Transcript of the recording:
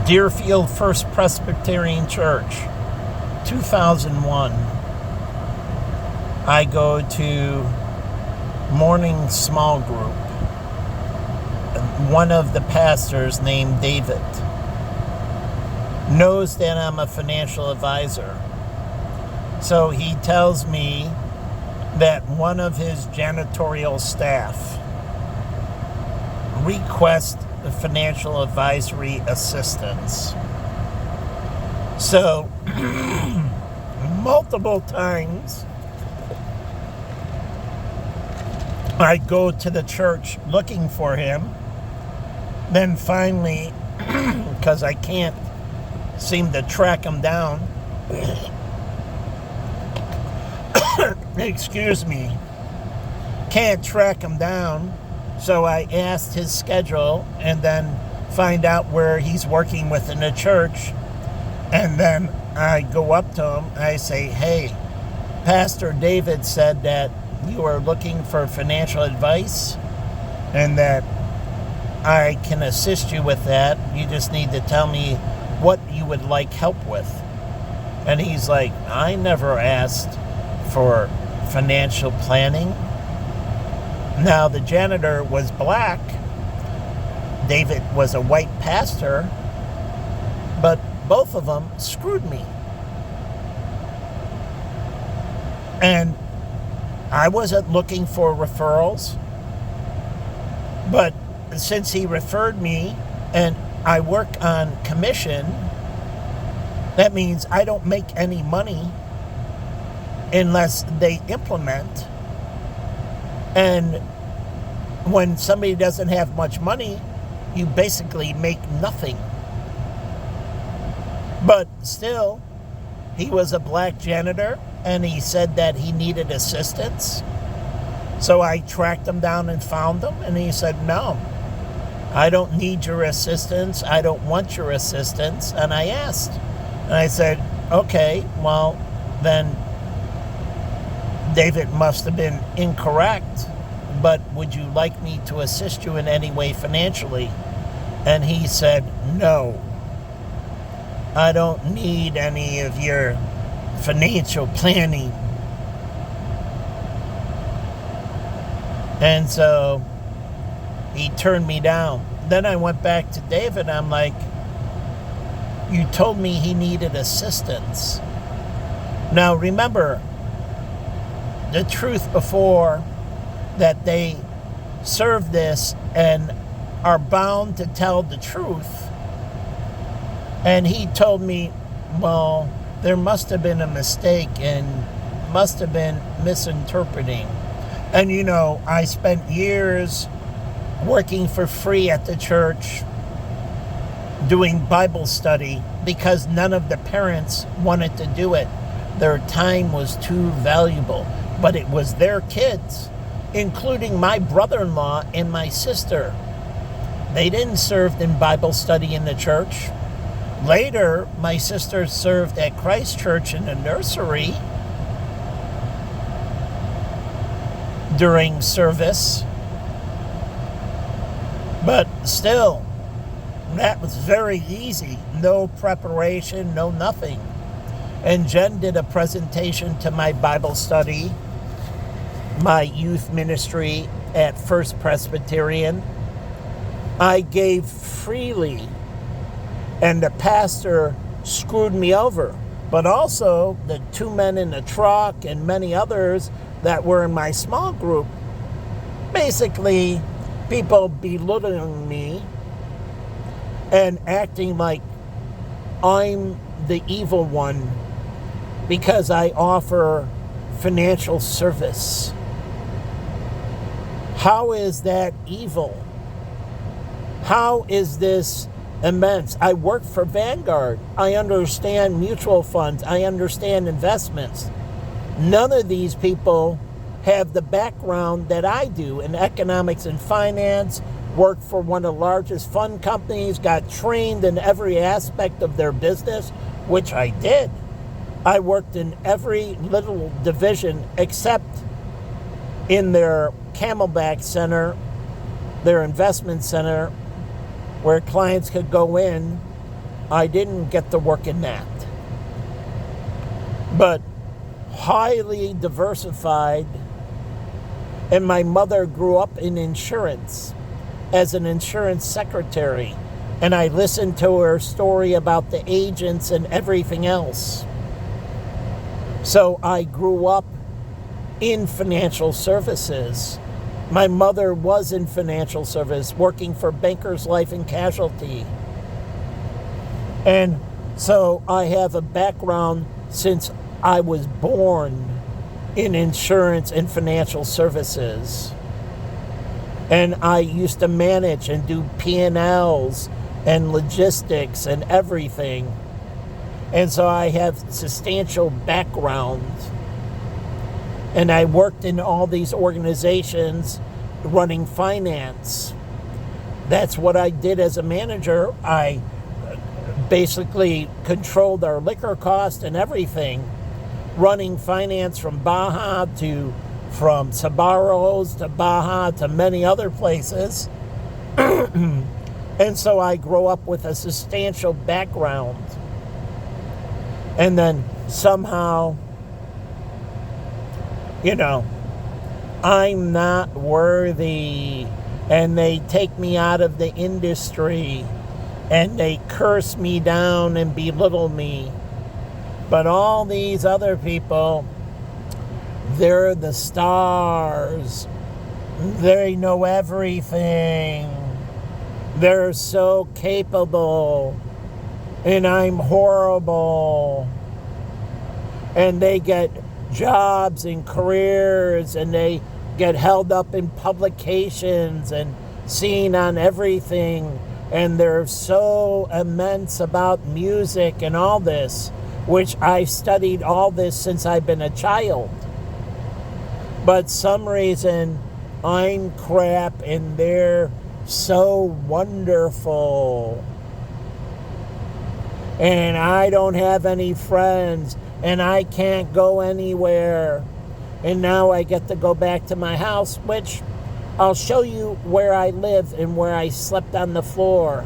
Deerfield First Presbyterian Church, 2001. I go to morning small group. One of the pastors, named David, knows that I'm a financial advisor. So he tells me that one of his janitorial staff requests financial advisory assistance. So multiple times I go to the church looking for him. Then finally, because I can't seem to track him down, excuse me, can't track him down, so I asked his schedule and then find out where he's working within the church. And then I go up to him, I say, hey, Pastor David said that you are looking for financial advice and that I can assist you with that. You just need to tell me what you would like help with. And he's like, I never asked for financial planning. Now, the janitor was black. David was a white pastor. But both of them screwed me. And I wasn't looking for referrals. But since he referred me and I work on commission, that means I don't make any money unless they implement. And when somebody doesn't have much money, you basically make nothing. But still, he was a black janitor and he said that he needed assistance. So I tracked him down and found him, and he said, no, I don't need your assistance. I don't want your assistance. And I asked, and I said, okay, well, then David must have been incorrect, but would you like me to assist you in any way financially? And he said, no, I don't need any of your financial planning. And so he turned me down. Then I went back to David. I'm like, you told me he needed assistance. Now remember, the truth before that they serve this and are bound to tell the truth. And he told me, well, there must have been a mistake and must have been misinterpreting. And you know, I spent years working for free at the church doing Bible study because none of the parents wanted to do it. Their time was too valuable, but it was their kids, including my brother-in-law and my sister. They didn't serve in Bible study in the church. Later, my sister served at Christ Church in the nursery during service. But still, that was very easy. No preparation, no nothing. And Jen did a presentation to my Bible study, my youth ministry at First Presbyterian. I gave freely, and the pastor screwed me over. But also, the two men in the truck and many others that were in my small group, basically people belittling me and acting like I'm the evil one because I offer financial service. How is that evil? How is this immense? I work for Vanguard. I understand mutual funds. I understand investments. None of these people have the background that I do in economics and finance, worked for one of the largest fund companies, got trained in every aspect of their business, which I did. I worked in every little division except in their Camelback Center, their investment center, where clients could go in I didn't get to work in that. But highly diversified, and my mother grew up in insurance as an insurance secretary, and I listened to her story about the agents and everything else. So I grew up in financial services. My mother was in financial service, working for Bankers Life and Casualty. And so I have a background since I was born in insurance and financial services. And I used to manage and do P&Ls and logistics and everything. And so I have substantial background. And I worked in all these organizations running finance. That's what I did as a manager. I basically controlled our liquor cost and everything, running finance from Sabaros to Baja to many other places. And so I grew up with a substantial background. And then somehow, I'm not worthy, and they take me out of the industry, and they curse me down and belittle me. But all these other people, they're the stars. They know everything. They're so capable. And I'm horrible. And they get jobs and careers, and they get held up in publications and seen on everything. And they're so immense about music and all this, which I've studied all this since I've been a child. But some reason I'm crap and they're so wonderful. And I don't have any friends, and I can't go anywhere. And now I get to go back to my house, which I'll show you where I live and where I slept on the floor.